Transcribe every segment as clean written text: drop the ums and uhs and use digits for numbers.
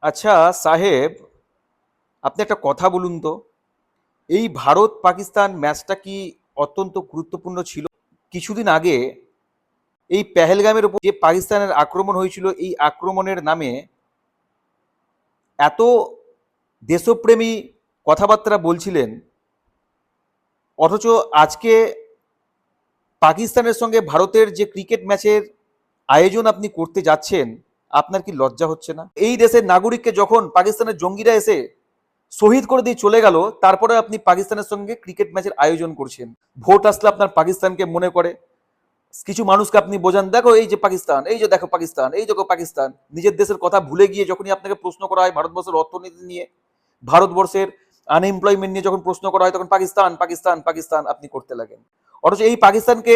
আচ্ছা সাহেব, আপনি একটা কথা বলুন তো, এই ভারত পাকিস্তান ম্যাচটা কি অত্যন্ত গুরুত্বপূর্ণ ছিল? কিছুদিন আগে এই পেহেলগামের উপর যে পাকিস্তানের আক্রমণ হয়েছিল, এই আক্রমণের নামে এত দেশপ্রেমী কথাবার্তা বলছিলেন, অথচ আজকে পাকিস্তানের সঙ্গে ভারতের যে ক্রিকেট ম্যাচের আয়োজন আপনি করতে যাচ্ছেন, আপনার কি লজ্জা হচ্ছে না? এই দেশের নাগরিককে যখন পাকিস্তানের জঙ্গিরা এসে শহীদ করে দিয়ে চলে গেল, তারপরে আপনি পাকিস্তানের সঙ্গে ক্রিকেট ম্যাচের আয়োজন করছেন। ভোট আসলে আপনার পাকিস্তানকে মনে করে। কিছু মানুষকে আপনি বোঝান, দেখো এই যে পাকিস্তান, এই যে দেখো পাকিস্তান, এই দেখো পাকিস্তান। নিজের দেশের কথা ভুলে গিয়ে যখনই আপনাকে প্রশ্ন করা হয় ভারতবর্ষের অর্থনীতি নিয়ে, ভারতবর্ষের আনএমপ্লয়মেন্ট নিয়ে যখন প্রশ্ন করা হয়, তখন পাকিস্তান পাকিস্তান পাকিস্তান আপনি করতে লাগেন। অথচ এই পাকিস্তানকে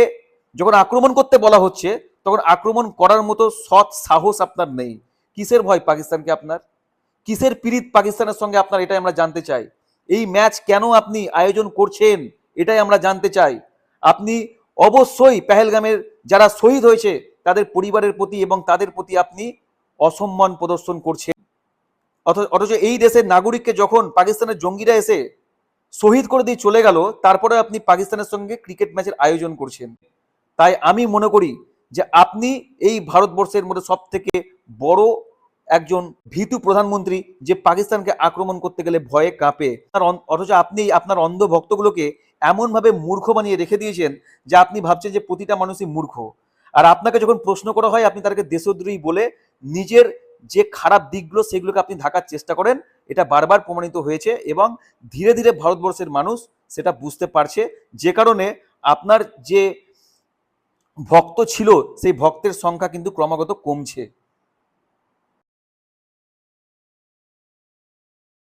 যখন আক্রমণ করতে বলা হচ্ছে, তখন আক্রমণ করার মতো সৎ সাহস আপনার নেই। কিসের ভয় পাকিস্তানকে আপনার? কিসের পীড়িত পাকিস্তানের সঙ্গে আপনার? এটাই আমরা জানতে চাই। এই ম্যাচ কেন আপনি আয়োজন করছেন, এটাই আমরা জানতে চাই। আপনি অবশ্যই পেহেলগামের যারা শহীদ হয়েছে তাদের পরিবারের প্রতি এবং তাদের প্রতি আপনি অসম্মান প্রদর্শন করছেন। অথচ এই দেশের নাগরিককে যখন পাকিস্তানের জঙ্গিরা এসে শহীদ করে দিয়ে চলে গেল, তারপরে আপনি পাকিস্তানের সঙ্গে ক্রিকেট ম্যাচের আয়োজন করছেন। তাই আমি মনে করি যে আপনি এই ভারতবর্ষের মধ্যে সব থেকে বড় একজন ভীতু প্রধানমন্ত্রী, যে পাকিস্তানকে আক্রমণ করতে গেলে ভয়ে কাঁপে। অথচ আপনি আপনার অন্ধ ভক্তগুলোকে এমনভাবে মূর্খ বানিয়ে রেখে দিয়েছেন যে আপনি ভাবছেন যে প্রতিটা মানুষই মূর্খ। আর আপনাকে যখন প্রশ্ন করা হয়, আপনি তাদেরকে দেশদ্রোহী বলে নিজের যে খারাপ দিকগুলো সেগুলোকে আপনি ঢাকার চেষ্টা করেন। এটা বারবার প্রমাণিত হয়েছে এবং ধীরে ধীরে ভারতবর্ষের মানুষ সেটা বুঝতে পারছে, যে কারণে আপনার যে ভক্ত ছিল সেই ভক্তের সংখ্যা কিন্তু ক্রমাগত কমছে।